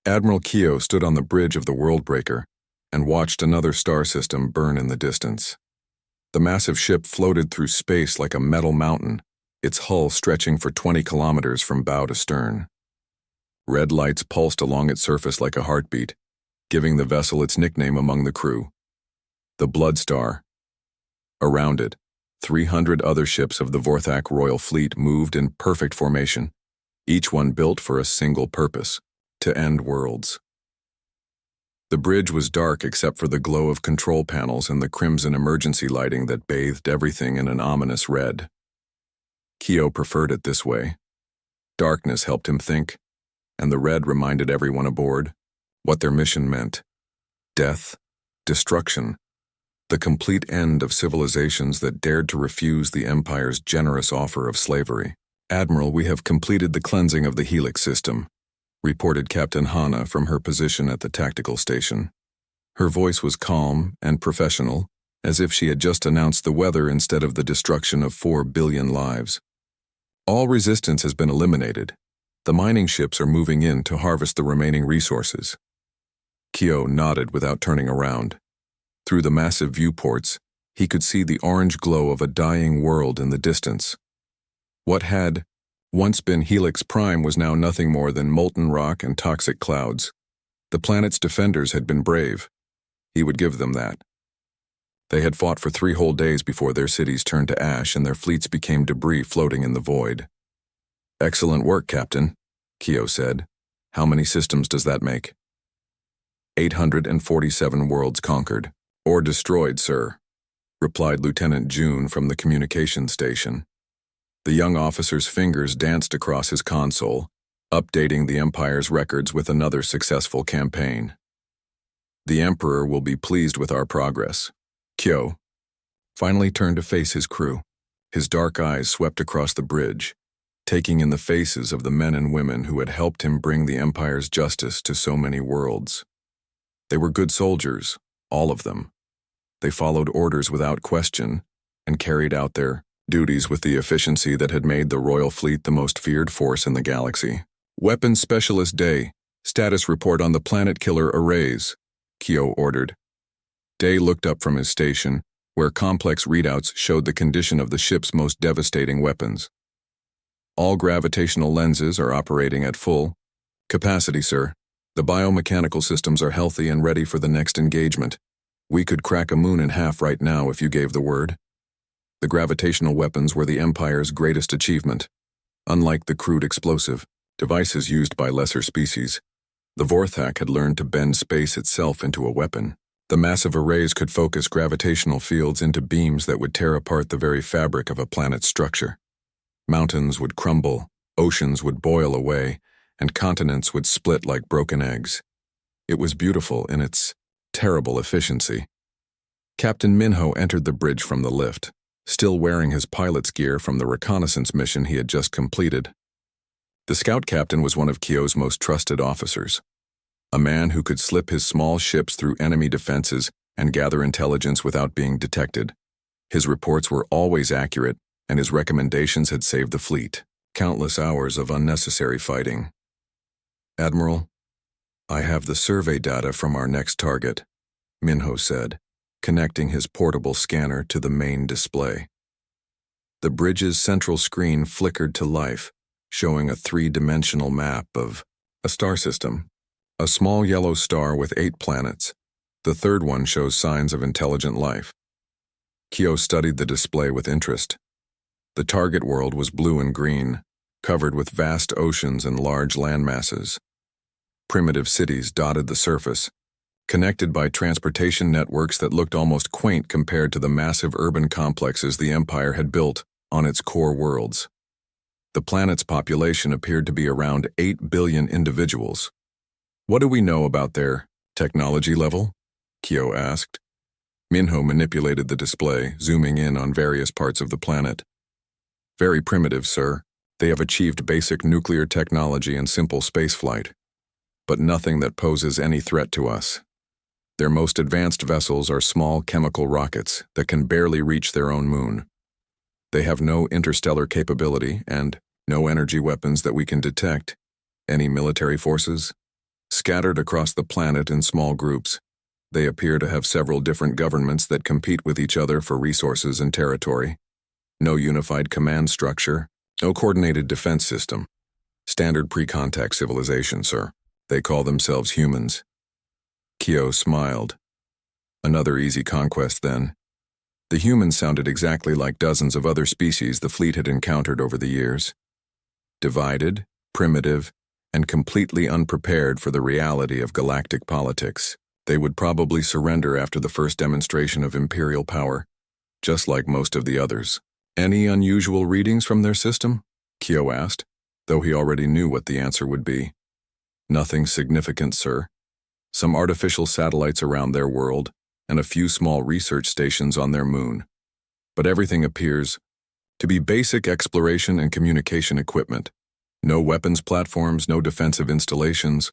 Admiral Keo stood on the bridge of the Worldbreaker and watched another star system burn in the distance. The massive ship floated through space like a metal mountain, its hull stretching for 20 kilometers from bow to stern. Red lights pulsed along its surface like a heartbeat, giving the vessel its nickname among the crew, the Blood Star. Around it, 300 other ships of the Vorthak Royal Fleet moved in perfect formation, each one built for a single purpose: to end worlds. The bridge was dark except for the glow of control panels and the crimson emergency lighting that bathed everything in an ominous red. Keo preferred it this way. Darkness helped him think, and the red reminded everyone aboard what their mission meant: death, destruction, the complete end of civilizations that dared to refuse the Empire's generous offer of slavery. "Admiral, we have completed the cleansing of the Helix system," reported Captain Hana from her position at the tactical station. Her voice was calm and professional, as if she had just announced the weather instead of the destruction of 4 billion lives. "All resistance has been eliminated. The mining ships are moving in to harvest the remaining resources." Keo nodded without turning around. Through the massive viewports, he could see the orange glow of a dying world in the distance. What had once been Helix Prime was now nothing more than molten rock and toxic clouds. The planet's defenders had been brave. He would give them that. They had fought for 3 whole days before their cities turned to ash and their fleets became debris floating in the void. "Excellent work, Captain," Keo said. "How many systems does that make?" 847 worlds conquered. "Or destroyed, sir," replied Lieutenant June from the communications station. The young officer's fingers danced across his console, updating the Empire's records with another successful campaign. "The Emperor will be pleased with our progress." Kyo finally turned to face his crew. His dark eyes swept across the bridge, taking in the faces of the men and women who had helped him bring the Empire's justice to so many worlds. They were good soldiers, all of them. They followed orders without question and carried out their duties with the efficiency that had made the Royal Fleet the most feared force in the galaxy. "Weapons Specialist Day, status report on the planet killer arrays," Keo ordered. Day looked up from his station, where complex readouts showed the condition of the ship's most devastating weapons. "All gravitational lenses are operating at full capacity, sir. The biomechanical systems are healthy and ready for the next engagement. We could crack a moon in half right now if you gave the word." The gravitational weapons were the Empire's greatest achievement. Unlike the crude explosive devices used by lesser species, the Vorthak had learned to bend space itself into a weapon. The massive arrays could focus gravitational fields into beams that would tear apart the very fabric of a planet's structure. Mountains would crumble, oceans would boil away, and continents would split like broken eggs. It was beautiful in its terrible efficiency. Captain Minho entered the bridge from the lift, still wearing his pilot's gear from the reconnaissance mission he had just completed. The scout captain was one of Keo's most trusted officers, a man who could slip his small ships through enemy defenses and gather intelligence without being detected. His reports were always accurate, and his recommendations had saved the fleet countless hours of unnecessary fighting. "Admiral, I have the survey data from our next target," Minho said, connecting his portable scanner to the main display. The bridge's central screen flickered to life, showing a 3-dimensional map of a star system. A small yellow star with 8 planets. The third one shows signs of intelligent life. Keo studied the display with interest. The target world was blue and green, covered with vast oceans and large landmasses. Primitive cities dotted the surface, connected by transportation networks that looked almost quaint compared to the massive urban complexes the Empire had built on its core worlds. The planet's population appeared to be around 8 billion individuals. "What do we know about their technology level?" Keo asked. Minho manipulated the display, zooming in on various parts of the planet. "Very primitive, sir. They have achieved basic nuclear technology and simple spaceflight, but nothing that poses any threat to us. Their most advanced vessels are small chemical rockets that can barely reach their own moon. They have no interstellar capability and no energy weapons that we can detect. Any military forces?" scattered across the planet in small groups. They appear to have several different governments that compete with each other for resources and territory. No unified command structure, no coordinated defense system. Standard pre-contact civilization, sir. They call themselves humans. Kyo smiled. Another easy conquest, then. The humans sounded exactly like dozens of other species the fleet had encountered over the years. Divided, primitive, and completely unprepared for the reality of galactic politics. They would probably surrender after the first demonstration of imperial power, just like most of the others. Any unusual readings from their system? Kyo asked, though he already knew what the answer would be. Nothing significant, sir. Some artificial satellites around their world, and a few small research stations on their moon. But everything appears to be basic exploration and communication equipment. No weapons platforms, no defensive installations.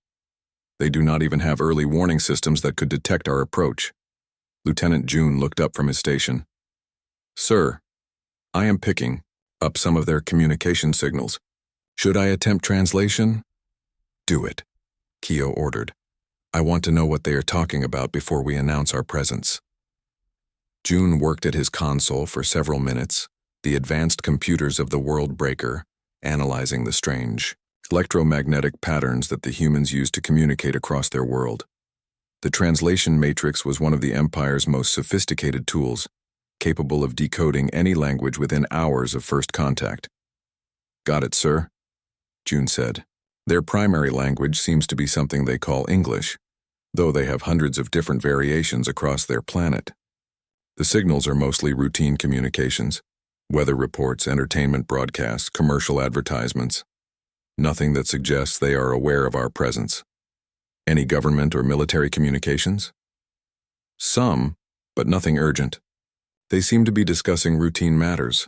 They do not even have early warning systems that could detect our approach. Lieutenant June looked up from his station. Sir, I am picking up some of their communication signals. Should I attempt translation? Do it, Kyo ordered. I want to know what they are talking about before we announce our presence. June worked at his console for several minutes, the advanced computers of the World Breaker, analyzing the strange electromagnetic patterns that the humans use to communicate across their world. The translation matrix was one of the Empire's most sophisticated tools, capable of decoding any language within hours of first contact. Got it, sir, June said. Their primary language seems to be something they call English, though they have hundreds of different variations across their planet. The signals are mostly routine communications, weather reports, entertainment broadcasts, commercial advertisements. Nothing that suggests they are aware of our presence. Any government or military communications? Some, but nothing urgent. They seem to be discussing routine matters.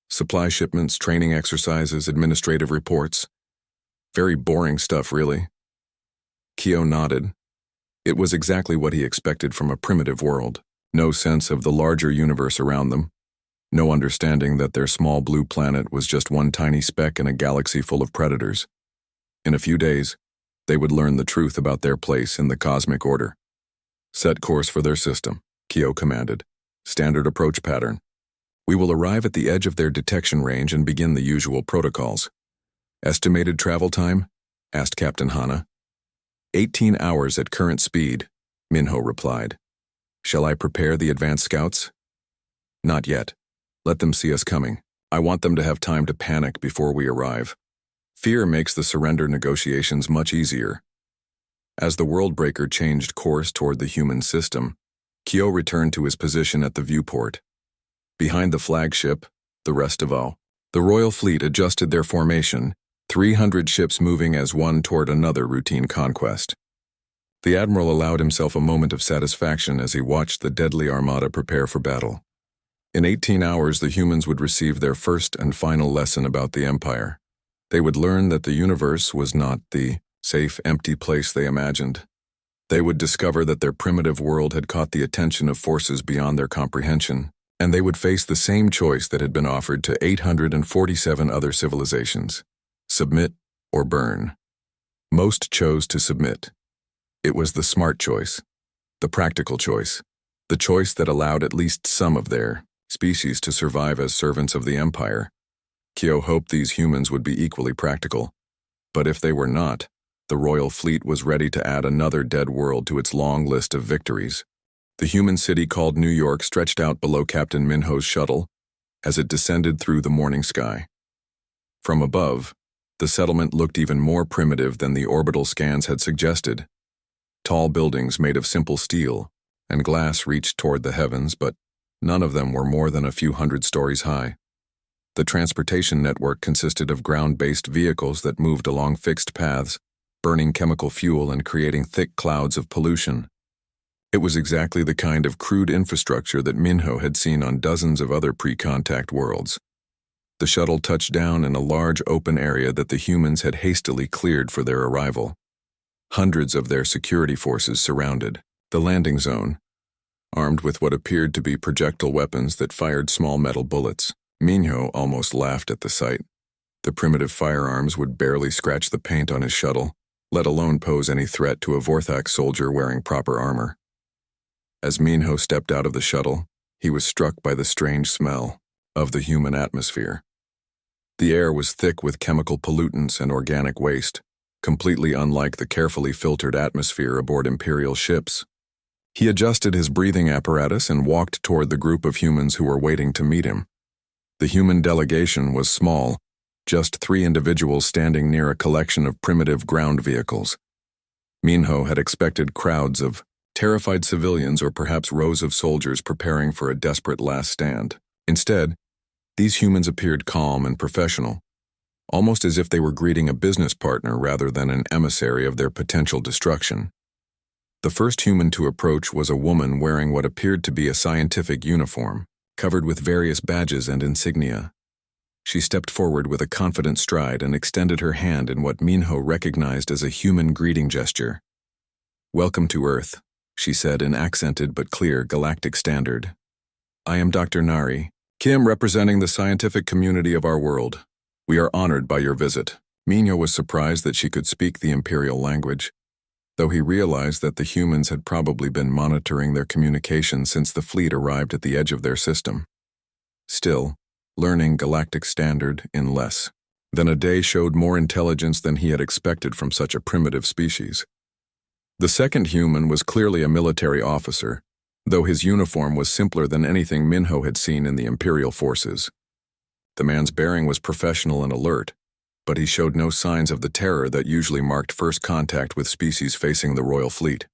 Supply shipments, training exercises, administrative reports. Very boring stuff, really. Kyo nodded. It was exactly what he expected from a primitive world. No sense of the larger universe around them. No understanding that their small blue planet was just one tiny speck in a galaxy full of predators. In a few days, they would learn the truth about their place in the cosmic order. Set course for their system, Kyo commanded. Standard approach pattern. We will arrive at the edge of their detection range and begin the usual protocols. Estimated travel time? Asked Captain Hana. 18 hours at current speed, Minho replied. Shall I prepare the advanced scouts? Not yet. Let them see us coming. I want them to have time to panic before we arrive. Fear makes the surrender negotiations much easier. As the Worldbreaker changed course toward the human system, Kyo returned to his position at the viewport. Behind the flagship, the Restival, the Royal Fleet adjusted their formation, 300 ships moving as one toward another routine conquest. The Admiral allowed himself a moment of satisfaction as he watched the deadly armada prepare for battle. In 18 hours, the humans would receive their first and final lesson about the Empire. They would learn that the universe was not the safe, empty place they imagined. They would discover that their primitive world had caught the attention of forces beyond their comprehension, and they would face the same choice that had been offered to 847 other civilizations: submit or burn. Most chose to submit. It was the smart choice, the practical choice, the choice that allowed at least some of their species to survive as servants of the Empire. Kyo hoped these humans would be equally practical, but if they were not, the Royal Fleet was ready to add another dead world to its long list of victories. The human city called New York stretched out below Captain Minho's shuttle as it descended through the morning sky. From above, the settlement looked even more primitive than the orbital scans had suggested. Tall buildings made of simple steel and glass reached toward the heavens, but none of them were more than a few hundred stories high. The transportation network consisted of ground-based vehicles that moved along fixed paths, burning chemical fuel and creating thick clouds of pollution. It was exactly the kind of crude infrastructure that Minho had seen on dozens of other pre-contact worlds. The shuttle touched down in a large open area that the humans had hastily cleared for their arrival. Hundreds of their security forces surrounded the landing zone, armed with what appeared to be projectile weapons that fired small metal bullets. Minho almost laughed at the sight. The primitive firearms would barely scratch the paint on his shuttle, let alone pose any threat to a Vorthak soldier wearing proper armor. As Minho stepped out of the shuttle, he was struck by the strange smell of the human atmosphere. The air was thick with chemical pollutants and organic waste, completely unlike the carefully filtered atmosphere aboard Imperial ships. He adjusted his breathing apparatus and walked toward the group of humans who were waiting to meet him. The human delegation was small, just 3 individuals standing near a collection of primitive ground vehicles. Minho had expected crowds of terrified civilians or perhaps rows of soldiers preparing for a desperate last stand. Instead, these humans appeared calm and professional, almost as if they were greeting a business partner rather than an emissary of their potential destruction. The first human to approach was a woman wearing what appeared to be a scientific uniform, covered with various badges and insignia. She stepped forward with a confident stride and extended her hand in what Minho recognized as a human greeting gesture. "Welcome to Earth," she said in accented but clear galactic standard. "I am Dr. Nari, Kim, representing the scientific community of our world. We are honored by your visit." Minho was surprised that she could speak the Imperial language, though he realized that the humans had probably been monitoring their communication since the fleet arrived at the edge of their system. Still, learning galactic standard in less than a day showed more intelligence than he had expected from such a primitive species. The second human was clearly a military officer, though his uniform was simpler than anything Minho had seen in the Imperial forces. The man's bearing was professional and alert, but he showed no signs of the terror that usually marked first contact with species facing the Royal Fleet.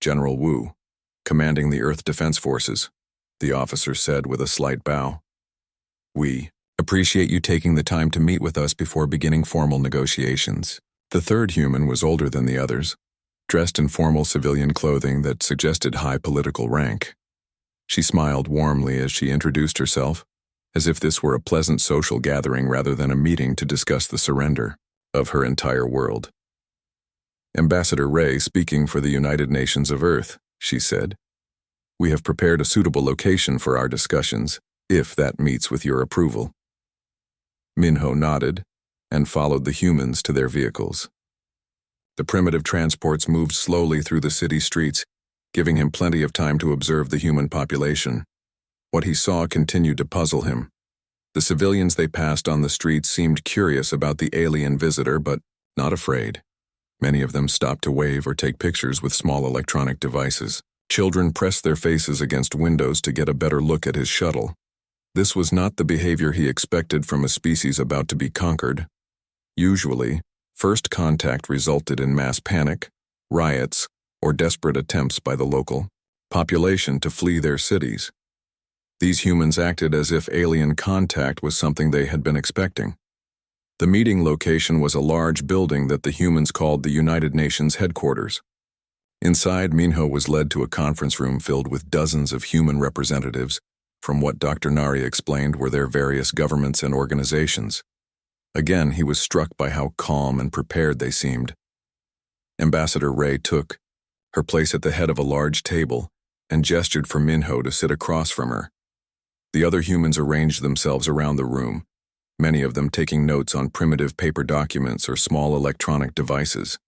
"General Wu, commanding the Earth Defense Forces," the officer said with a slight bow. "We appreciate you taking the time to meet with us before beginning formal negotiations." The third human was older than the others, dressed in formal civilian clothing that suggested high political rank. She smiled warmly as she introduced herself, as if this were a pleasant social gathering rather than a meeting to discuss the surrender of her entire world. "Ambassador Ray speaking for the United Nations of Earth," she said. "We have prepared a suitable location for our discussions, if that meets with your approval." Minho nodded and followed the humans to their vehicles. The primitive transports moved slowly through the city streets, giving him plenty of time to observe the human population. What he saw continued to puzzle him. The civilians they passed on the streets seemed curious about the alien visitor, but not afraid. Many of them stopped to wave or take pictures with small electronic devices. Children pressed their faces against windows to get a better look at his shuttle. This was not the behavior he expected from a species about to be conquered. Usually, first contact resulted in mass panic, riots, or desperate attempts by the local population to flee their cities. These humans acted as if alien contact was something they had been expecting. The meeting location was a large building that the humans called the United Nations headquarters. Inside, Minho was led to a conference room filled with dozens of human representatives from what Dr. Nari explained were their various governments and organizations. Again, he was struck by how calm and prepared they seemed. Ambassador Ray took her place at the head of a large table and gestured for Minho to sit across from her. The other humans arranged themselves around the room, many of them taking notes on primitive paper documents or small electronic devices.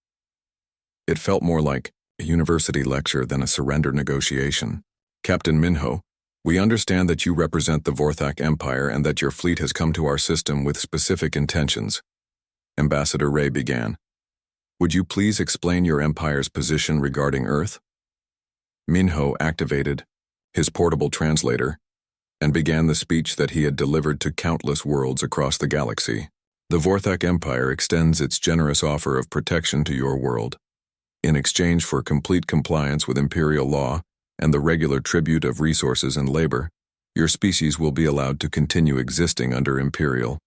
It felt more like a university lecture than a surrender negotiation. "Captain Minho, we understand that you represent the Vorthak Empire and that your fleet has come to our system with specific intentions," Ambassador Ray began. "Would you please explain your empire's position regarding Earth?" Minho activated his portable translator and began the speech that he had delivered to countless worlds across the galaxy. "The Vorthak Empire extends its generous offer of protection to your world. In exchange for complete compliance with Imperial law and the regular tribute of resources and labor, your species will be allowed to continue existing under Imperial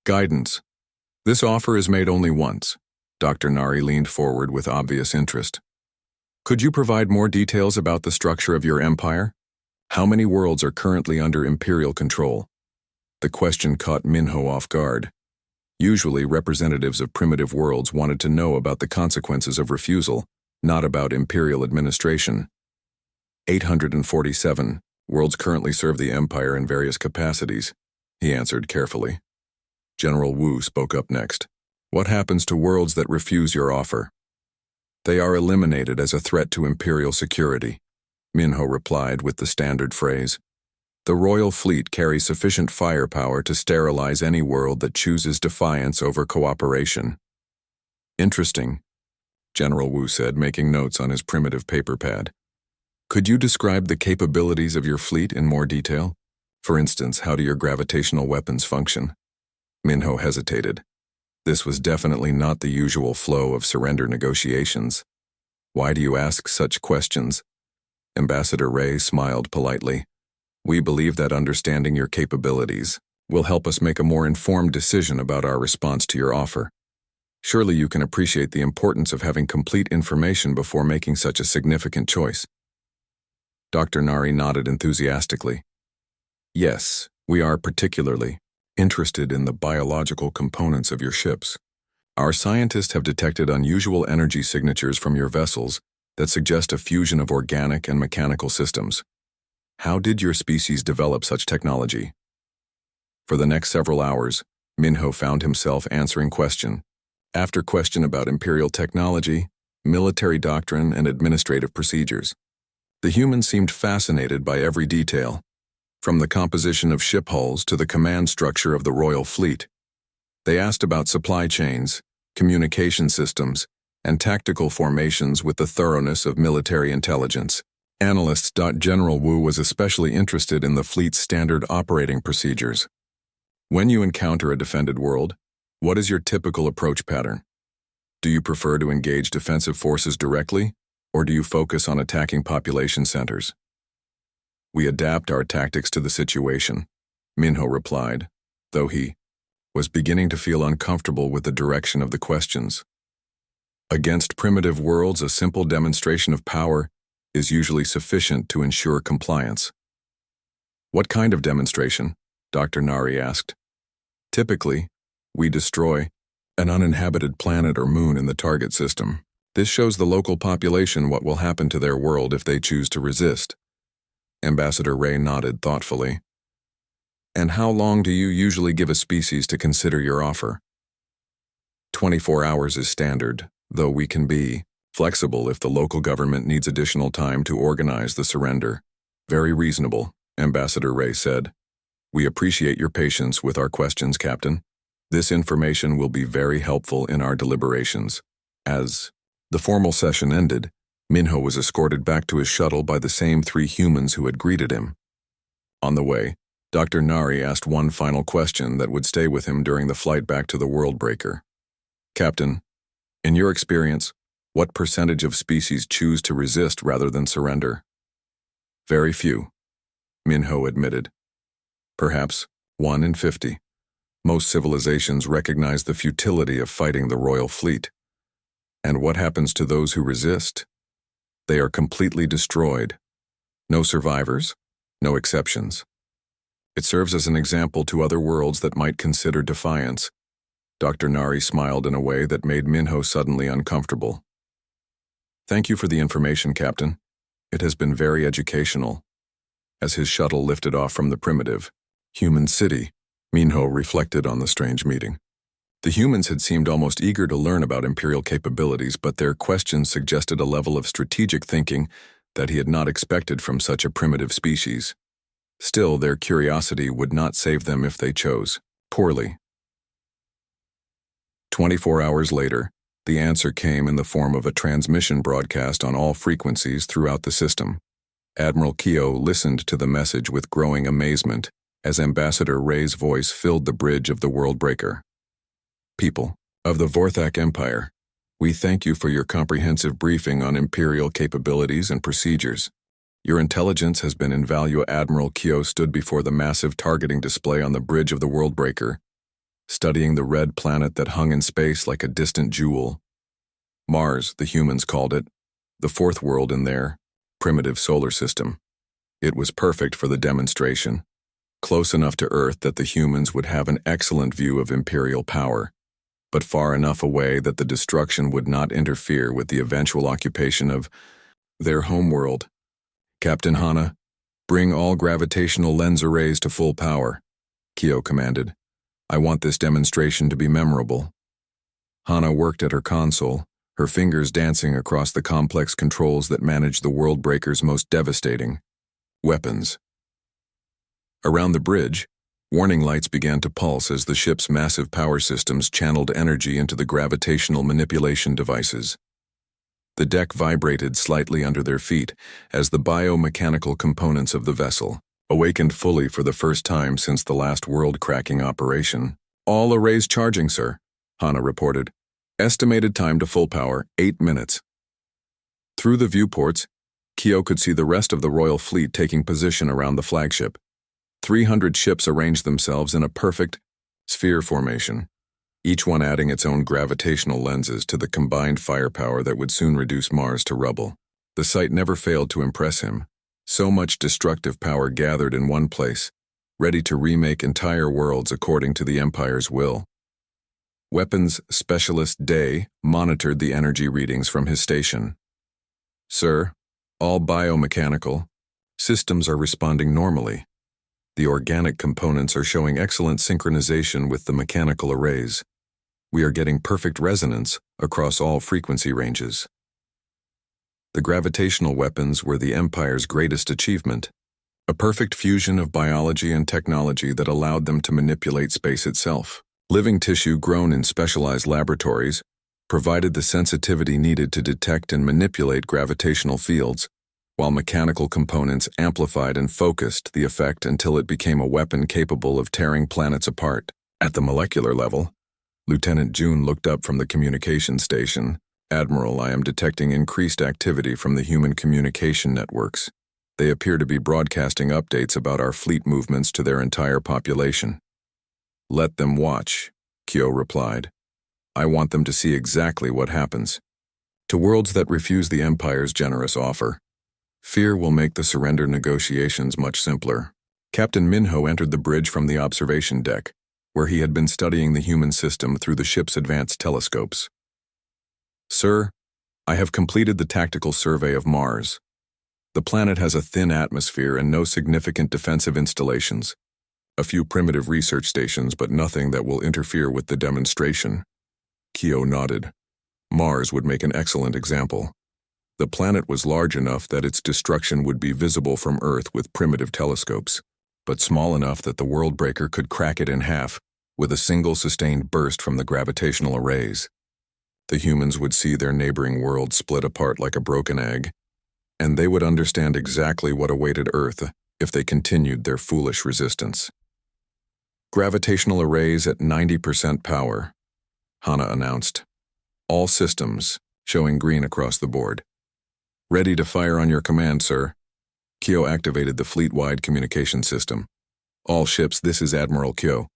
guidance. This offer is made only once." Dr. Nari leaned forward with obvious interest. "Could you provide more details about the structure of your empire? How many worlds are currently under Imperial control?" The question caught Minho off guard. Usually, representatives of primitive worlds wanted to know about the consequences of refusal, not about Imperial administration. 847 worlds currently serve the Empire in various capacities," he answered carefully. General Wu spoke up next. What happens to worlds that refuse your offer? They are eliminated as a threat to Imperial security, Minho replied with the standard phrase. The Royal Fleet carries sufficient firepower to sterilize any world that chooses defiance over cooperation. Interesting, General Wu said, making notes on his primitive paper pad. Could you describe the capabilities of your fleet in more detail? For instance, how do your gravitational weapons function? Minho hesitated. This was definitely not the usual flow of surrender negotiations. Why do you ask such questions? Ambassador Ray smiled politely. We believe that understanding your capabilities will help us make a more informed decision about our response to your offer. Surely you can appreciate the importance of having complete information before making such a significant choice. Dr. Nari nodded enthusiastically. Yes, we are particularly interested in the biological components of your ships. Our scientists have detected unusual energy signatures from your vessels that suggest a fusion of organic and mechanical systems. How did your species develop such technology? For the next several hours, Minho found himself answering question after question about Imperial technology, military doctrine, and administrative procedures. The humans seemed fascinated by every detail, from the composition of ship hulls to the command structure of the Royal Fleet. They asked about supply chains, communication systems, and tactical formations with the thoroughness of military intelligence. Analysts. General Wu was especially interested in the fleet's standard operating procedures. When you encounter a defended world, what is your typical approach pattern? Do you prefer to engage defensive forces directly, or do you focus on attacking population centers? We adapt our tactics to the situation, Minho replied, though he was beginning to feel uncomfortable with the direction of the questions. Against primitive worlds, a simple demonstration of power is usually sufficient to ensure compliance. What kind of demonstration? Dr. Nari asked. Typically, we destroy an uninhabited planet or moon in the target system. This shows the local population what will happen to their world if they choose to resist. Ambassador Ray nodded thoughtfully. And how long do you usually give a species to consider your offer? 24 hours is standard, though we can be flexible if the local government needs additional time to organize the surrender. Very reasonable, Ambassador Ray said. We appreciate your patience with our questions, Captain. This information will be very helpful in our deliberations. As the formal session ended, Minho was escorted back to his shuttle by the same 3 humans who had greeted him. On the way, Dr. Nari asked one final question that would stay with him during the flight back to the Worldbreaker. Captain, in your experience, what percentage of species choose to resist rather than surrender? Very few, Minho admitted. Perhaps 1 in 50. Most civilizations recognize the futility of fighting the Royal Fleet. And what happens to those who resist? They are completely destroyed. No survivors, no exceptions. It serves as an example to other worlds that might consider defiance. Dr. Nari smiled in a way that made Minho suddenly uncomfortable. Thank you for the information, Captain. It has been very educational. As his shuttle lifted off from the primitive human city, Minho reflected on the strange meeting. The humans had seemed almost eager to learn about Imperial capabilities, but their questions suggested a level of strategic thinking that he had not expected from such a primitive species. Still, their curiosity would not save them if they chose poorly. 24 hours later, the answer came in the form of a transmission broadcast on all frequencies throughout the system. Admiral Keo listened to the message with growing amazement as Ambassador Ray's voice filled the bridge of the Worldbreaker. People of the Vorthak Empire, we thank you for your comprehensive briefing on Imperial capabilities and procedures. Your intelligence has been invaluable. Admiral Keo stood before the massive targeting display on the bridge of the Worldbreaker, studying the red planet that hung in space like a distant jewel. Mars, the humans called it, the 4th world in their primitive solar system. It was perfect for the demonstration, close enough to Earth that the humans would have an excellent view of Imperial power, but far enough away that the destruction would not interfere with the eventual occupation of their homeworld. Captain Hana, bring all gravitational lens arrays to full power, Keo commanded. I want this demonstration to be memorable. Hana worked at her console, her fingers dancing across the complex controls that managed the World Breaker's most devastating weapons. Around the bridge, warning lights began to pulse as the ship's massive power systems channeled energy into the gravitational manipulation devices. The deck vibrated slightly under their feet as the biomechanical components of the vessel awakened fully for the first time since the last world-cracking operation. "All arrays charging, sir," Hana reported. "Estimated time to full power, 8 minutes." Through the viewports, Kyo could see the rest of the royal fleet taking position around the flagship. 300 ships arranged themselves in a perfect sphere formation, each one adding its own gravitational lenses to the combined firepower that would soon reduce Mars to rubble. The sight never failed to impress him. So much destructive power gathered in one place, ready to remake entire worlds according to the Empire's will. Weapons Specialist Day monitored the energy readings from his station. "Sir, all biomechanical systems are responding normally. The organic components are showing excellent synchronization with the mechanical arrays. We are getting perfect resonance across all frequency ranges." The gravitational weapons were the Empire's greatest achievement, a perfect fusion of biology and technology that allowed them to manipulate space itself. Living tissue grown in specialized laboratories provided the sensitivity needed to detect and manipulate gravitational fields, while mechanical components amplified and focused the effect until it became a weapon capable of tearing planets apart. At the molecular level, Lieutenant June looked up from the communication station. "Admiral, I am detecting increased activity from the human communication networks. They appear to be broadcasting updates about our fleet movements to their entire population." "Let them watch," Kyo replied. "I want them to see exactly what happens. To worlds that refuse the Empire's generous offer, fear will make the surrender negotiations much simpler." Captain Minho entered the bridge from the observation deck, where he had been studying the human system through the ship's advanced telescopes. "Sir, I have completed the tactical survey of Mars. The planet has a thin atmosphere and no significant defensive installations. A few primitive research stations, but nothing that will interfere with the demonstration." Kyo nodded. Mars would make an excellent example. The planet was large enough that its destruction would be visible from Earth with primitive telescopes, but small enough that the World Breaker could crack it in half with a single sustained burst from the gravitational arrays. The humans would see their neighboring world split apart like a broken egg, and they would understand exactly what awaited Earth if they continued their foolish resistance. "Gravitational arrays at 90% power," Hana announced. "All systems showing green across the board. Ready to fire on your command, sir." Kyo activated the fleet-wide communication system. "All ships, this is Admiral Kyo.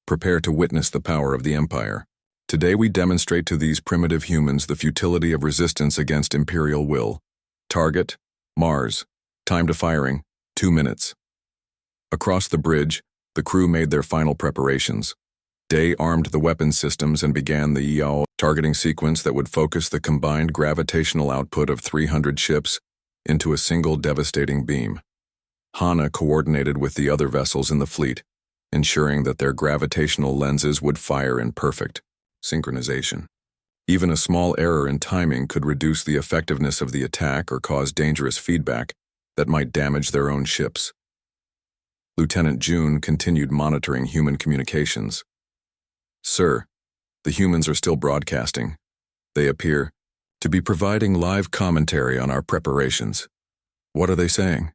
Prepare to witness the power of the Empire. Today we demonstrate to these primitive humans the futility of resistance against Imperial will. Target, Mars. Time to firing, 2 minutes." Across the bridge, the crew made their final preparations. Day armed the weapon systems and began the EO targeting sequence that would focus the combined gravitational output of 300 ships into a single devastating beam. Hana coordinated with the other vessels in the fleet, ensuring that their gravitational lenses would fire in perfect synchronization. Even a small error in timing could reduce the effectiveness of the attack or cause dangerous feedback that might damage their own ships. Lieutenant June continued monitoring human communications. "Sir, the humans are still broadcasting. They appear to be providing live commentary on our preparations." "What are they saying?"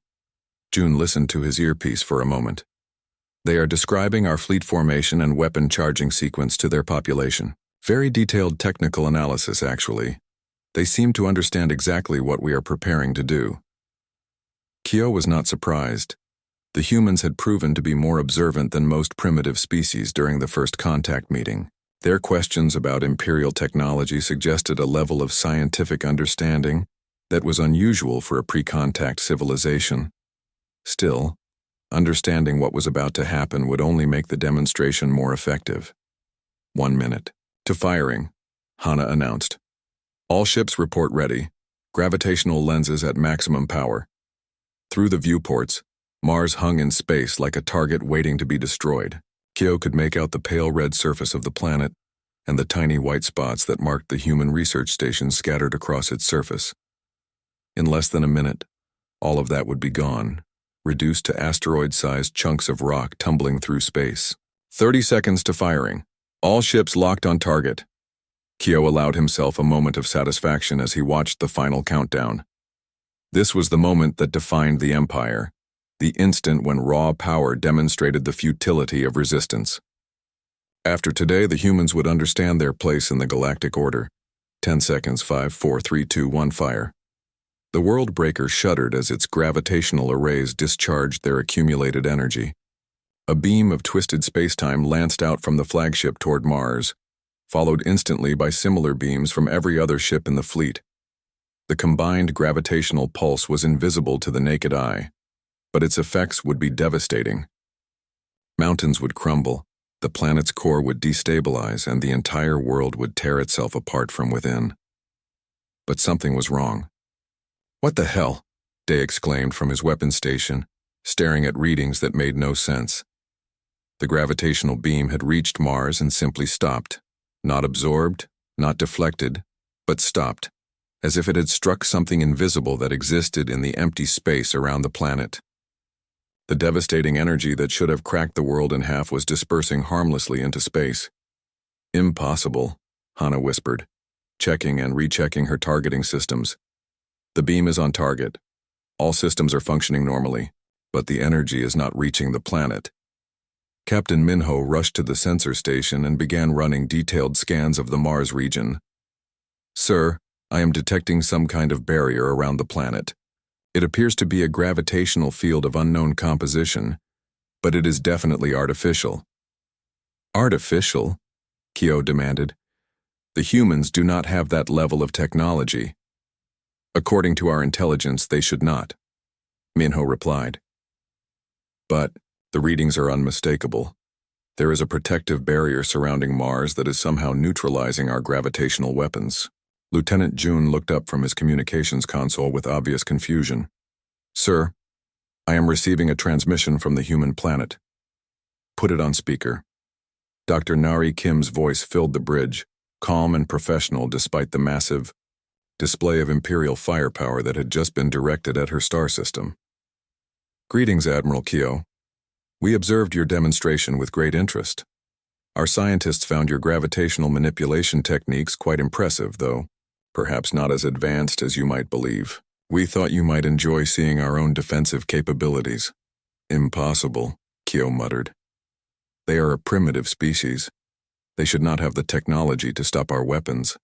June listened to his earpiece for a moment. "They are describing our fleet formation and weapon charging sequence to their population. Very detailed technical analysis, actually. They seem to understand exactly what we are preparing to do." Kyo was not surprised. The humans had proven to be more observant than most primitive species during the first contact meeting. Their questions about Imperial technology suggested a level of scientific understanding that was unusual for a pre-contact civilization. Still, understanding what was about to happen would only make the demonstration more effective. 1 minute. "To firing," Hana announced. "All ships report ready. Gravitational lenses at maximum power." Through the viewports, Mars hung in space like a target waiting to be destroyed. Kyo could make out the pale red surface of the planet, and the tiny white spots that marked the human research station scattered across its surface. In less than a minute, all of that would be gone, reduced to asteroid-sized chunks of rock tumbling through space. 30 seconds to firing. All ships locked on target. Kyo allowed himself a moment of satisfaction as he watched the final countdown. This was the moment that defined the Empire, the instant when raw power demonstrated the futility of resistance. After today, the humans would understand their place in the galactic order. 10 seconds, 5, 4, 3, 2, 1, fire. The world breaker shuddered as its gravitational arrays discharged their accumulated energy. A beam of twisted spacetime lanced out from the flagship toward Mars, followed instantly by similar beams from every other ship in the fleet. The combined gravitational pulse was invisible to the naked eye, but its effects would be devastating. Mountains would crumble, the planet's core would destabilize, and the entire world would tear itself apart from within. But something was wrong. "What the hell?" Day exclaimed from his weapons station, staring at readings that made no sense. The gravitational beam had reached Mars and simply stopped. Not absorbed, not deflected, but stopped, as if it had struck something invisible that existed in the empty space around the planet. The devastating energy that should have cracked the world in half was dispersing harmlessly into space. "Impossible," Hana whispered, checking and rechecking her targeting systems. "The beam is on target. All systems are functioning normally, but the energy is not reaching the planet." Captain Minho rushed to the sensor station and began running detailed scans of the Mars region. "Sir, I am detecting some kind of barrier around the planet. It appears to be a gravitational field of unknown composition, but it is definitely artificial." "Artificial?" Kyo demanded. "The humans do not have that level of technology." "According to our intelligence, they should not," Minho replied. "But the readings are unmistakable. There is a protective barrier surrounding Mars that is somehow neutralizing our gravitational weapons." Lieutenant June looked up from his communications console with obvious confusion. "Sir, I am receiving a transmission from the human planet." "Put it on speaker." Dr. Nari Kim's voice filled the bridge, calm and professional despite the massive display of Imperial firepower that had just been directed at her star system. "Greetings, Admiral Kyo. We observed your demonstration with great interest. Our scientists found your gravitational manipulation techniques quite impressive, though perhaps not as advanced as you might believe. We thought you might enjoy seeing our own defensive capabilities." "Impossible," Kyo muttered. "They are a primitive species. They should not have the technology to stop our weapons."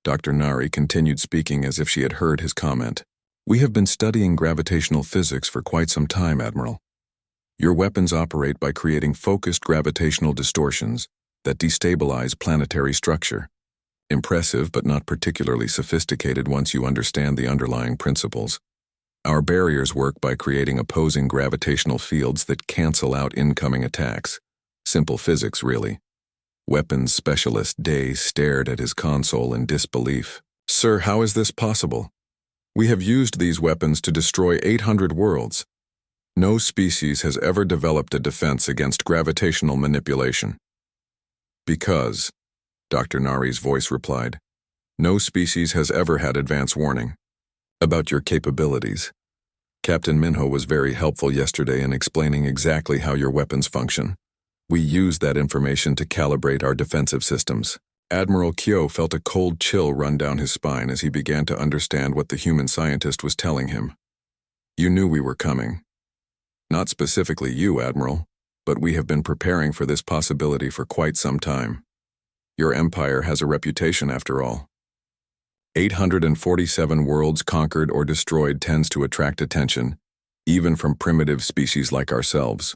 Dr. Nari continued speaking as if she had heard his comment. "We have been studying gravitational physics for quite some time, Admiral. Your weapons operate by creating focused gravitational distortions that destabilize planetary structure. Impressive but not particularly sophisticated once you understand the underlying principles. Our barriers work by creating opposing gravitational fields that cancel out incoming attacks. Simple physics, really." Weapons specialist Day stared at his console in disbelief. "Sir, how is this possible? We have used these weapons to destroy 800 worlds. No species has ever developed a defense against gravitational manipulation." "Because," Dr. Nari's voice replied, "no species has ever had advance warning about your capabilities. Captain Minho was very helpful yesterday in explaining exactly how your weapons function. We used that information to calibrate our defensive systems." Admiral Kyo felt a cold chill run down his spine as he began to understand what the human scientist was telling him. "You knew we were coming. Not specifically you, Admiral, but we have been preparing for this possibility for quite some time. Your empire has a reputation, after all. 847 worlds conquered or destroyed tends to attract attention, even from primitive species like ourselves."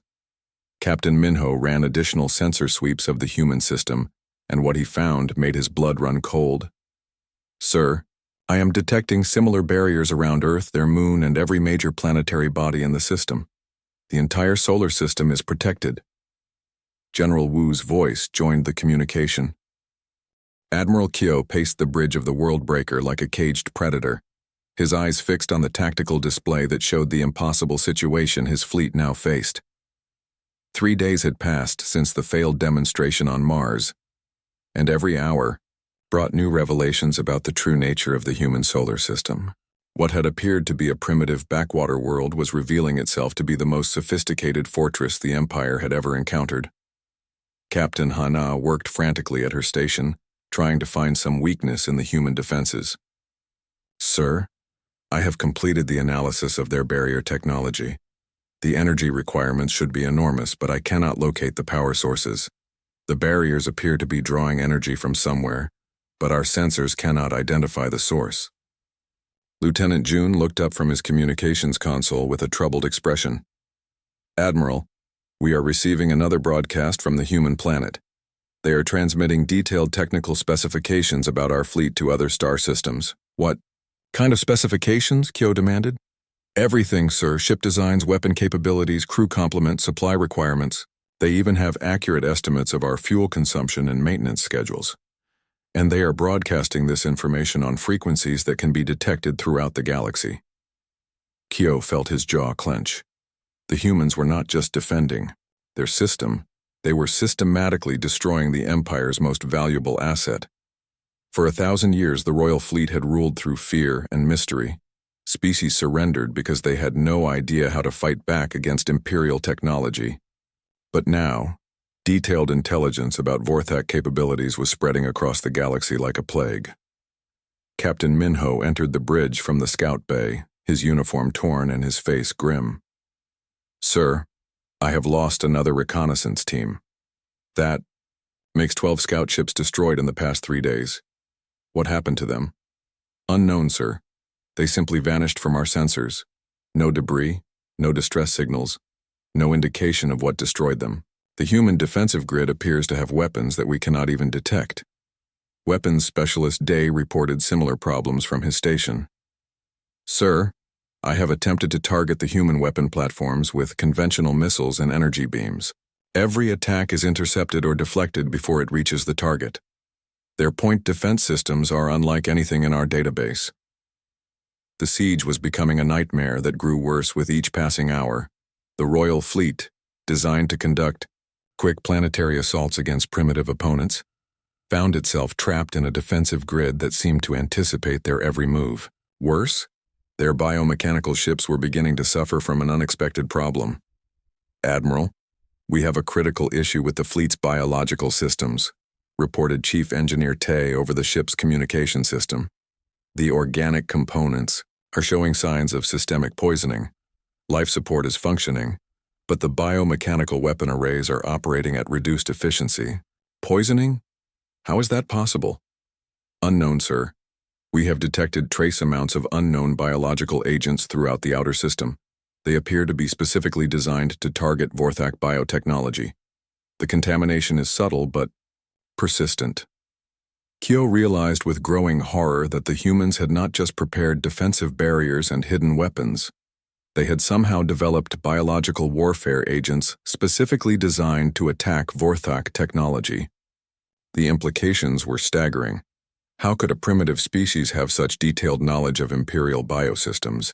Captain Minho ran additional sensor sweeps of the human system, and what he found made his blood run cold. "Sir, I am detecting similar barriers around Earth, their moon, and every major planetary body in the system. The entire solar system is protected." General Wu's voice joined the communication. Admiral Kyo paced the bridge of the world breaker like a caged predator, his eyes fixed on the tactical display that showed the impossible situation his fleet now faced. 3 days had passed since the failed demonstration on Mars. and every hour brought new revelations about the true nature of the human solar system. What had appeared to be a primitive backwater world was revealing itself to be the most sophisticated fortress the Empire had ever encountered. Captain Hana worked frantically at her station, trying to find some weakness in the human defenses. "Sir, I have completed the analysis of their barrier technology. The energy requirements should be enormous, but I cannot locate the power sources. The barriers appear to be drawing energy from somewhere, but our sensors cannot identify the source." Lieutenant June looked up from his communications console with a troubled expression. "Admiral, we are receiving another broadcast from the human planet. They are transmitting detailed technical specifications about our fleet to other star systems." "What kind of specifications?" Kyo demanded. "Everything, sir. Ship designs, weapon capabilities, crew complement, supply requirements. They even have accurate estimates of our fuel consumption and maintenance schedules. And they are broadcasting this information on frequencies that can be detected throughout the galaxy." Kyo felt his jaw clench. The humans were not just defending their system, they were systematically destroying the Empire's most valuable asset. For 1,000 years, the royal fleet had ruled through fear and mystery. Species surrendered because they had no idea how to fight back against Imperial technology. But now, detailed intelligence about Vorthak capabilities was spreading across the galaxy like a plague. Captain Minho entered the bridge from the scout bay, his uniform torn and his face grim. "Sir, I have lost another reconnaissance team. That makes 12 scout ships destroyed in the past 3 days. What happened to them?" "Unknown, sir. They simply vanished from our sensors. No debris, no distress signals, no indication of what destroyed them. The human defensive grid appears to have weapons that we cannot even detect." Weapons specialist Day reported similar problems from his station. "Sir, I have attempted to target the human weapon platforms with conventional missiles and energy beams. Every attack is intercepted or deflected before it reaches the target. Their point defense systems are unlike anything in our database." The siege was becoming a nightmare that grew worse with each passing hour. The Royal Fleet, designed to conduct quick planetary assaults against primitive opponents, found itself trapped in a defensive grid that seemed to anticipate their every move. Worse, their biomechanical ships were beginning to suffer from an unexpected problem. "Admiral, we have a critical issue with the fleet's biological systems," reported Chief Engineer Tay over the ship's communication system. "The organic components are showing signs of systemic poisoning. Life support is functioning, but the biomechanical weapon arrays are operating at reduced efficiency." "Poisoning? How is that possible?" "Unknown, sir. We have detected trace amounts of unknown biological agents throughout the outer system. They appear to be specifically designed to target Vorthak biotechnology. The contamination is subtle but persistent." Kyo realized with growing horror that the humans had not just prepared defensive barriers and hidden weapons. They had somehow developed biological warfare agents specifically designed to attack Vorthak technology. The implications were staggering. How could a primitive species have such detailed knowledge of Imperial biosystems?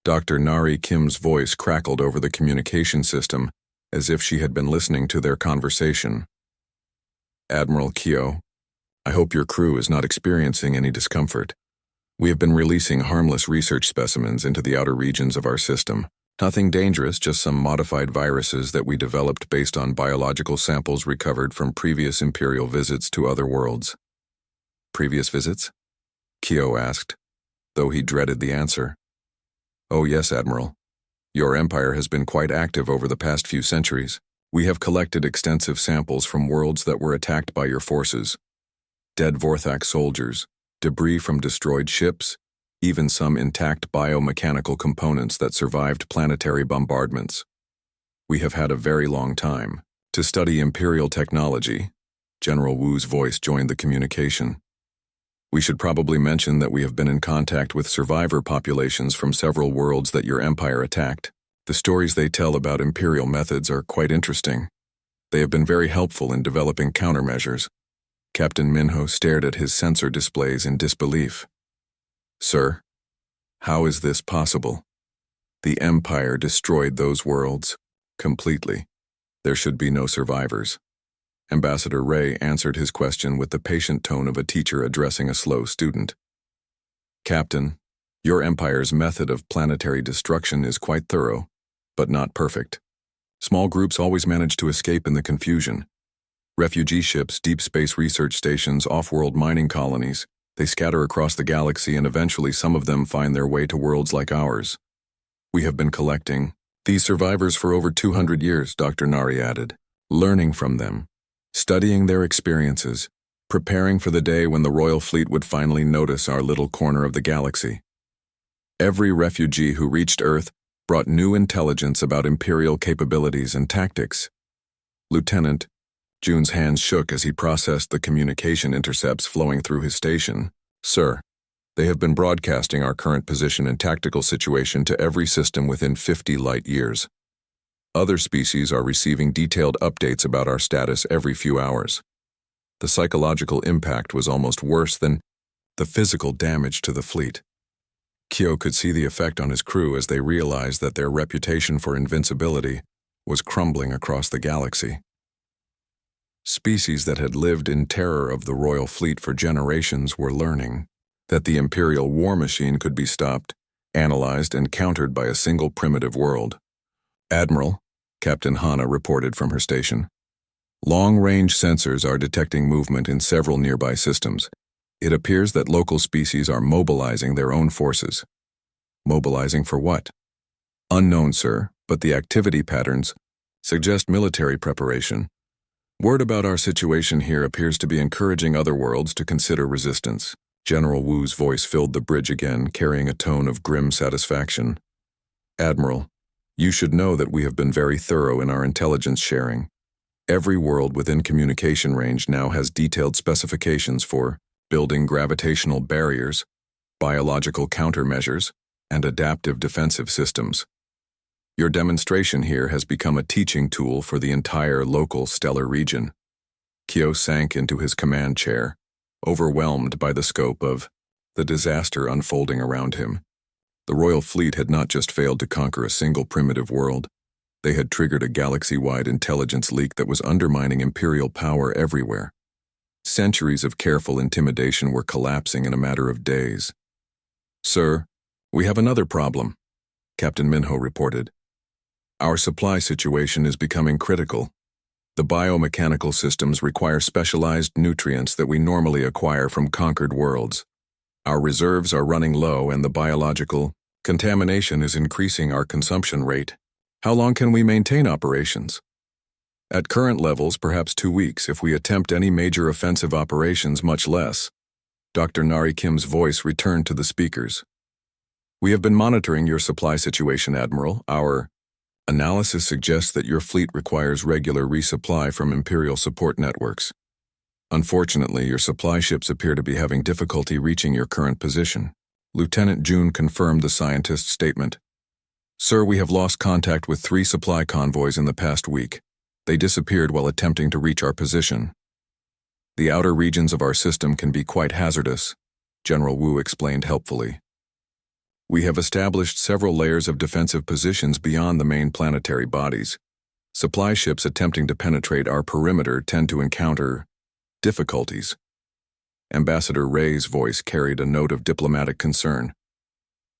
Dr. Nari Kim's voice crackled over the communication system as if she had been listening to their conversation. "Admiral Kyo, I hope your crew is not experiencing any discomfort. We have been releasing harmless research specimens into the outer regions of our system. Nothing dangerous, just some modified viruses that we developed based on biological samples recovered from previous Imperial visits to other worlds." "Previous visits?" Kyo asked, though he dreaded the answer. "Oh yes, Admiral. Your Empire has been quite active over the past few centuries. We have collected extensive samples from worlds that were attacked by your forces. Dead Vorthak soldiers, debris from destroyed ships, even some intact biomechanical components that survived planetary bombardments. We have had a very long time to study Imperial technology." General Wu's voice joined the communication. "We should probably mention that we have been in contact with survivor populations from several worlds that your Empire attacked. The stories they tell about Imperial methods are quite interesting. They have been very helpful in developing countermeasures." Captain Minho stared at his sensor displays in disbelief. "Sir, how is this possible? The Empire destroyed those worlds completely. There should be no survivors." Ambassador Ray answered his question with the patient tone of a teacher addressing a slow student. Captain, your Empire's method of planetary destruction is quite thorough, but not perfect. Small groups always manage to escape in the confusion. Refugee ships, deep space research stations, off-world mining colonies, they scatter across the galaxy and eventually some of them find their way to worlds like ours. We have been collecting these survivors for over 200 years, Dr. Nari added, learning from them, studying their experiences, preparing for the day when the Royal Fleet would finally notice our little corner of the galaxy. Every refugee who reached Earth brought new intelligence about Imperial capabilities and tactics. Lieutenant June's hands shook as he processed the communication intercepts flowing through his station. Sir, they have been broadcasting our current position and tactical situation to every system within 50 light years. Other species are receiving detailed updates about our status every few hours. The psychological impact was almost worse than the physical damage to the fleet. Kyo could see the effect on his crew as they realized that their reputation for invincibility was crumbling across the galaxy. Species that had lived in terror of the Royal Fleet for generations were learning that the Imperial war machine could be stopped, analyzed, and countered by a single primitive world. Admiral, Captain Hana reported from her station. Long-range sensors are detecting movement in several nearby systems. It appears that local species are mobilizing their own forces. Mobilizing for what? Unknown, sir, but the activity patterns suggest military preparation. Word about our situation here appears to be encouraging other worlds to consider resistance. General Wu's voice filled the bridge again, carrying a tone of grim satisfaction. Admiral, you should know that we have been very thorough in our intelligence sharing. Every world within communication range now has detailed specifications for building gravitational barriers, biological countermeasures, and adaptive defensive systems. Your demonstration here has become a teaching tool for the entire local stellar region. Kyo sank into his command chair, overwhelmed by the scope of the disaster unfolding around him. The Royal Fleet had not just failed to conquer a single primitive world, they had triggered a galaxy-wide intelligence leak that was undermining Imperial power everywhere. Centuries of careful intimidation were collapsing in a matter of days. Sir, we have another problem, Captain Minho reported. Our supply situation is becoming critical. The biomechanical systems require specialized nutrients that we normally acquire from conquered worlds. Our reserves are running low and the biological contamination is increasing our consumption rate. How long can we maintain operations? At current levels, perhaps 2 weeks if we attempt any major offensive operations, much less. Dr. Nari Kim's voice returned to the speakers. We have been monitoring your supply situation, Admiral. Our analysis suggests that your fleet requires regular resupply from Imperial support networks. Unfortunately, your supply ships appear to be having difficulty reaching your current position. Lieutenant June confirmed the scientist's statement. Sir, we have lost contact with 3 supply convoys in the past week. They disappeared while attempting to reach our position. The outer regions of our system can be quite hazardous, General Wu explained helpfully. We have established several layers of defensive positions beyond the main planetary bodies. Supply ships attempting to penetrate our perimeter tend to encounter difficulties. Ambassador Ray's voice carried a note of diplomatic concern.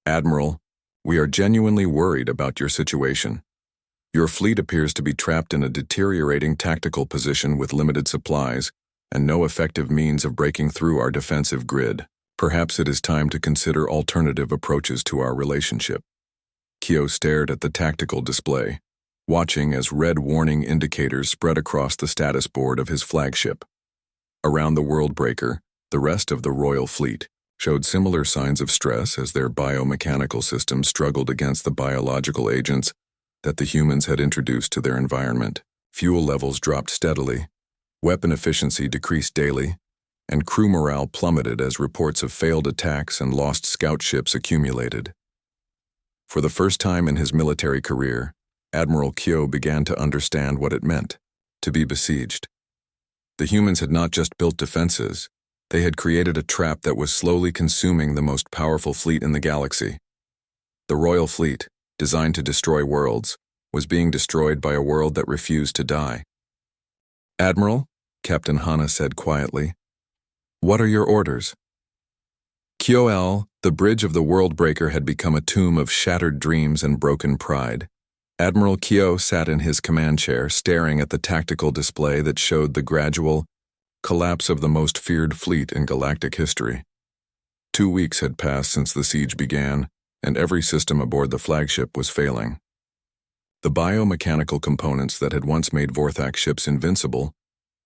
Admiral, we are genuinely worried about your situation. Your fleet appears to be trapped in a deteriorating tactical position with limited supplies and no effective means of breaking through our defensive grid. Perhaps it is time to consider alternative approaches to our relationship. Kyo stared at the tactical display, watching as red warning indicators spread across the status board of his flagship. Around the Worldbreaker, the rest of the Royal Fleet showed similar signs of stress as their biomechanical systems struggled against the biological agents that the humans had introduced to their environment. Fuel levels dropped steadily, weapon efficiency decreased daily, and crew morale plummeted as reports of failed attacks and lost scout ships accumulated. For the first time in his military career, Admiral Kyo began to understand what it meant to be besieged. The humans had not just built defenses, they had created a trap that was slowly consuming the most powerful fleet in the galaxy. The Royal Fleet, designed to destroy worlds, was being destroyed by a world that refused to die. Admiral, Captain Hana said quietly. "What are your orders?" QOL, the bridge of the World Breaker had become a tomb of shattered dreams and broken pride. Admiral Kyo sat in his command chair, staring at the tactical display that showed the gradual collapse of the most feared fleet in galactic history. 2 weeks had passed since the siege began, and every system aboard the flagship was failing. The biomechanical components that had once made Vorthak ships invincible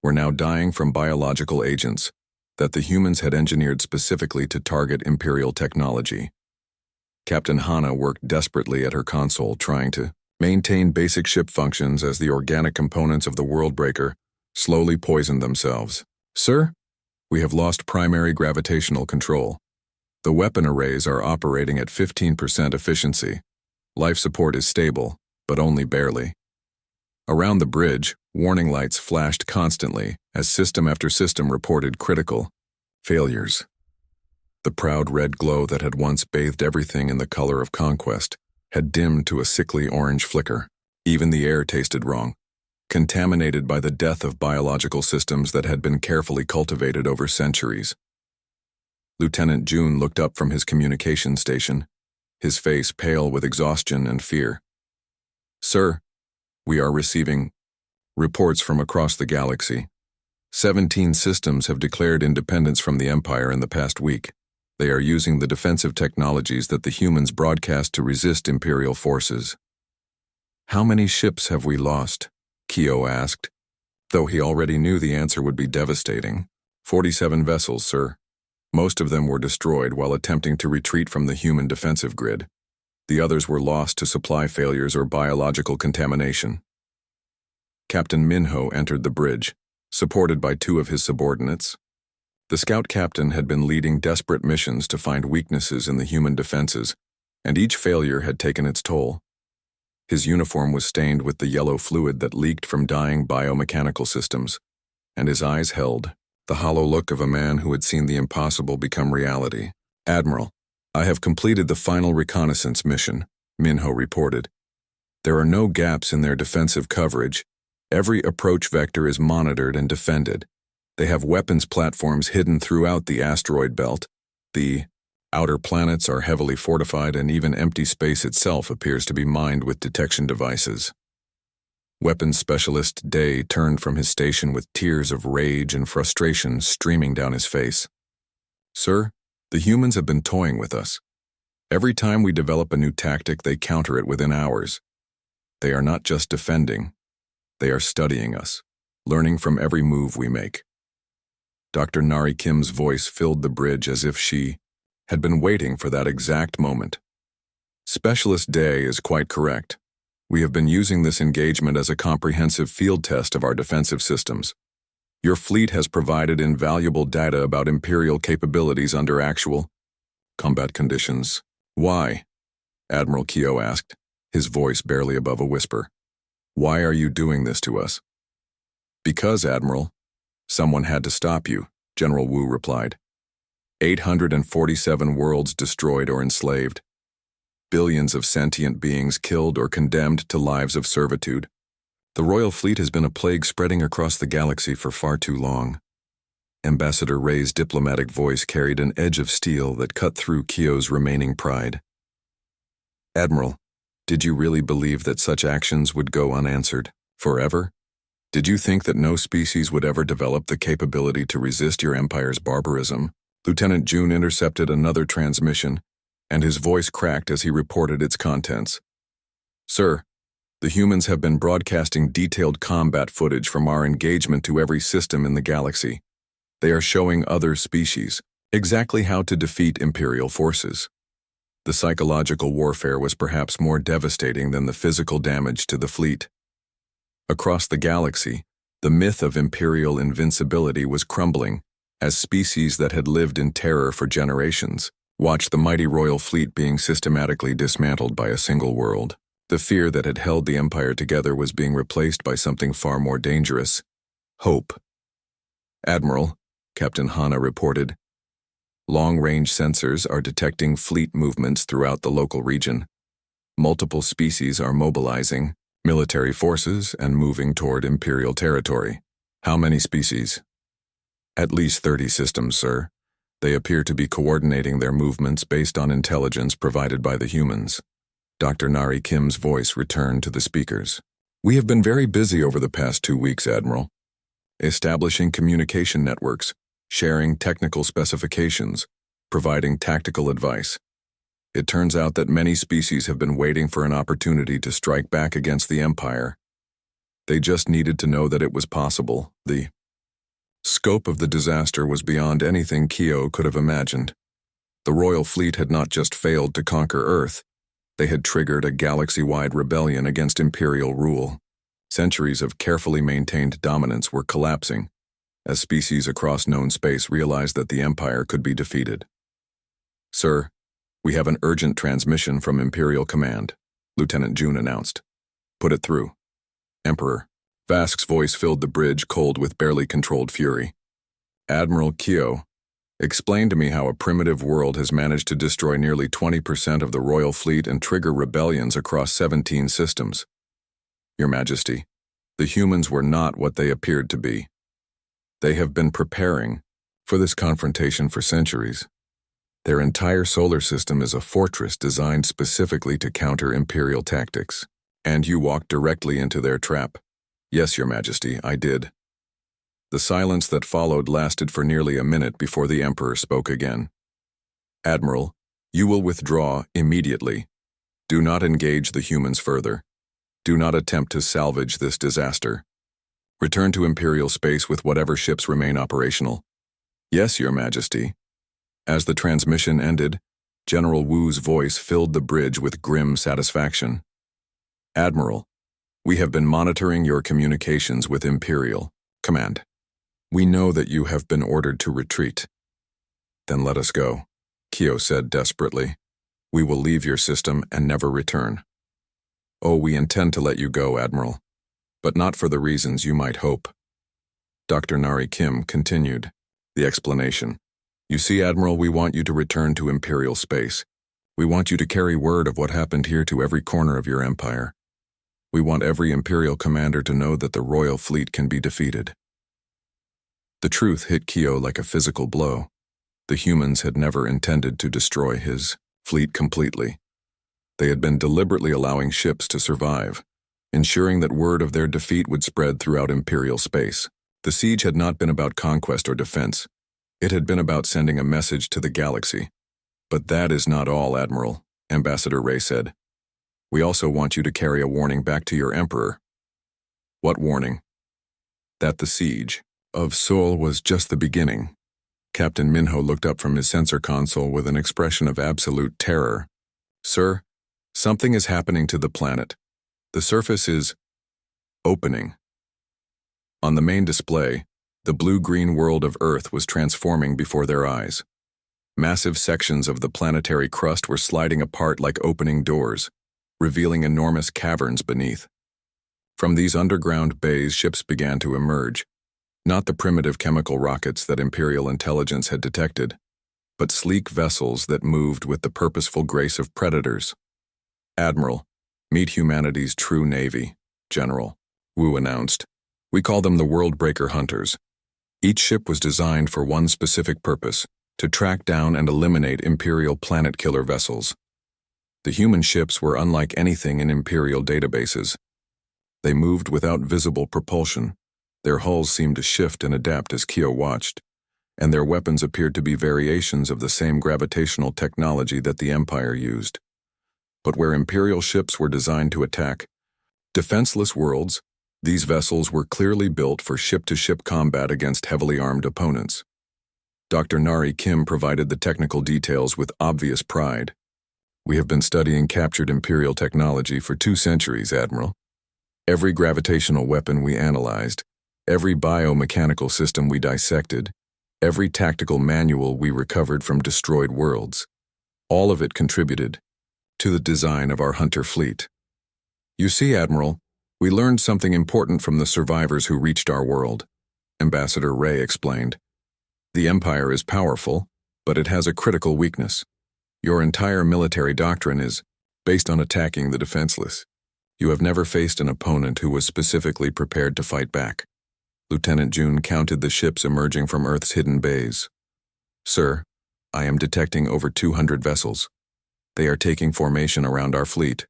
were now dying from biological agents that the humans had engineered specifically to target Imperial technology. Captain Hana worked desperately at her console, trying to maintain basic ship functions as the organic components of the World Breaker slowly poisoned themselves. "Sir, we have lost primary gravitational control. The weapon arrays are operating at 15% efficiency. Life support is stable, but only barely." Around the bridge, warning lights flashed constantly as system after system reported critical failures. The proud red glow that had once bathed everything in the color of conquest had dimmed to a sickly orange flicker. Even the air tasted wrong, contaminated by the death of biological systems that had been carefully cultivated over centuries. Lieutenant June looked up from his communication station, his face pale with exhaustion and fear. "Sir, we are receiving reports from across the galaxy. 17 systems have declared independence from the Empire in the past week. They are using the defensive technologies that the humans broadcast to resist Imperial forces." "How many ships have we lost?" Kyo asked, though he already knew the answer would be devastating. 47 vessels, sir. Most of them were destroyed while attempting to retreat from the human defensive grid. The others were lost to supply failures or biological contamination. Captain Minho entered the bridge, supported by 2 of his subordinates. The scout captain had been leading desperate missions to find weaknesses in the human defenses, and each failure had taken its toll. His uniform was stained with the yellow fluid that leaked from dying biomechanical systems, and his eyes held the hollow look of a man who had seen the impossible become reality. "Admiral, I have completed the final reconnaissance mission," Minho reported. "There are no gaps in their defensive coverage. Every approach vector is monitored and defended. They have weapons platforms hidden throughout the asteroid belt. The outer planets are heavily fortified, and even empty space itself appears to be mined with detection devices." Weapons Specialist Day turned from his station with tears of rage and frustration streaming down his face. "Sir, the humans have been toying with us. Every time we develop a new tactic, they counter it within hours. They are not just defending. They are studying us, learning from every move we make." Dr. Nari Kim's voice filled the bridge as if she had been waiting for that exact moment. "Specialist Day is quite correct. We have been using this engagement as a comprehensive field test of our defensive systems. Your fleet has provided invaluable data about Imperial capabilities under actual combat conditions." "Why?" Admiral Kyo asked, his voice barely above a whisper. "Why are you doing this to us?" "Because, Admiral, someone had to stop you," General Wu replied. 847 worlds destroyed or enslaved. Billions of sentient beings killed or condemned to lives of servitude. The Royal Fleet has been a plague spreading across the galaxy for far too long. Ambassador Ray's diplomatic voice carried an edge of steel that cut through Kyo's remaining pride. "Admiral, did you really believe that such actions would go unanswered forever? Did you think that no species would ever develop the capability to resist your empire's barbarism?" Lieutenant June intercepted another transmission, and his voice cracked as he reported its contents. "Sir, the humans have been broadcasting detailed combat footage from our engagement to every system in the galaxy. They are showing other species exactly how to defeat Imperial forces. The psychological warfare was perhaps more devastating than the physical damage to the fleet. Across the galaxy, the myth of Imperial invincibility was crumbling as species that had lived in terror for generations watched the mighty Royal Fleet being systematically dismantled by a single world. The fear that had held the Empire together was being replaced by something far more dangerous: hope. "Admiral," Captain Hana reported, "long-range sensors are detecting fleet movements throughout the local region. Multiple species are mobilizing military forces and moving toward Imperial territory. How many species? At least 30 systems, sir. They appear to be coordinating their movements based on intelligence provided by the humans. Dr. Nari Kim's voice returned to the speakers. We have been very busy over the past 2 weeks, Admiral. Establishing communication networks, sharing technical specifications, providing tactical advice. It turns out that many species have been waiting for an opportunity to strike back against the Empire. They just needed to know that it was possible. The scope of the disaster was beyond anything Kyo could have imagined. The Royal Fleet had not just failed to conquer Earth, they had triggered a galaxy-wide rebellion against Imperial rule. Centuries of carefully maintained dominance were collapsing, as species across known space realized that the Empire could be defeated. Sir, we have an urgent transmission from Imperial Command, Lieutenant June announced. Put it through. Emperor. Vask's voice filled the bridge cold with barely controlled fury. Admiral Kyo, explain to me how a primitive world has managed to destroy nearly 20% of the Royal Fleet and trigger rebellions across 17 systems. Your Majesty, the humans were not what they appeared to be. They have been preparing for this confrontation for centuries. Their entire solar system is a fortress designed specifically to counter Imperial tactics. And you walked directly into their trap. Yes, Your Majesty, I did. The silence that followed lasted for nearly a minute before the Emperor spoke again. Admiral, you will withdraw immediately. Do not engage the humans further. Do not attempt to salvage this disaster. Return to Imperial space with whatever ships remain operational. Yes, Your Majesty. As the transmission ended, General Wu's voice filled the bridge with grim satisfaction. Admiral, we have been monitoring your communications with Imperial Command. We know that you have been ordered to retreat. Then let us go, Kyo said desperately. We will leave your system and never return. Oh, we intend to let you go, Admiral, but not for the reasons you might hope. Dr. Nari Kim continued the explanation. You see, Admiral, we want you to return to Imperial space. We want you to carry word of what happened here to every corner of your empire. We want every Imperial commander to know that the Royal Fleet can be defeated. The truth hit Kyo like a physical blow. The humans had never intended to destroy his fleet completely. They had been deliberately allowing ships to survive, ensuring that word of their defeat would spread throughout Imperial space. The siege had not been about conquest or defense. It had been about sending a message to the galaxy. But that is not all, Admiral, Ambassador Ray said. We also want you to carry a warning back to your Emperor. What warning? That the siege of Seoul was just the beginning. Captain Minho looked up from his sensor console with an expression of absolute terror. Sir, something is happening to the planet. The surface is opening. On the main display, the blue-green world of Earth was transforming before their eyes. Massive sections of the planetary crust were sliding apart like opening doors, revealing enormous caverns beneath. From these underground bays, ships began to emerge, not the primitive chemical rockets that Imperial intelligence had detected, but sleek vessels that moved with the purposeful grace of predators. Admiral, meet humanity's true navy, General, Wu announced. We call them the World-Breaker Hunters. Each ship was designed for one specific purpose, to track down and eliminate Imperial planet-killer vessels. The human ships were unlike anything in Imperial databases. They moved without visible propulsion. Their hulls seemed to shift and adapt as Kyo watched, and their weapons appeared to be variations of the same gravitational technology that the Empire used. But where Imperial ships were designed to attack defenseless worlds, these vessels were clearly built for ship-to-ship combat against heavily armed opponents. Dr. Nari Kim provided the technical details with obvious pride. We have been studying captured Imperial technology for 2 centuries, Admiral. Every gravitational weapon we analyzed, every biomechanical system we dissected, every tactical manual we recovered from destroyed worlds, all of it contributed to the design of our hunter fleet. You see, Admiral, we learned something important from the survivors who reached our world, Ambassador Ray explained. The Empire is powerful, but it has a critical weakness. Your entire military doctrine is based on attacking the defenseless. You have never faced an opponent who was specifically prepared to fight back. Lieutenant June counted the ships emerging from Earth's hidden bays. Sir, I am detecting over 200 vessels. They are taking formation around our fleet.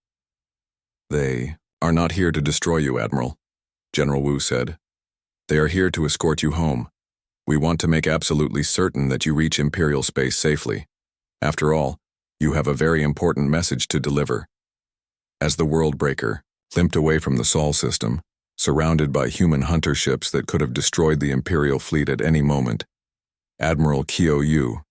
They are not here to destroy you, Admiral, General Wu said. They are here to escort you home. We want to make absolutely certain that you reach Imperial space safely. After all, you have a very important message to deliver. As the Worldbreaker limped away from the Sol system, surrounded by human hunter ships that could have destroyed the Imperial fleet at any moment, Admiral Kyo Yu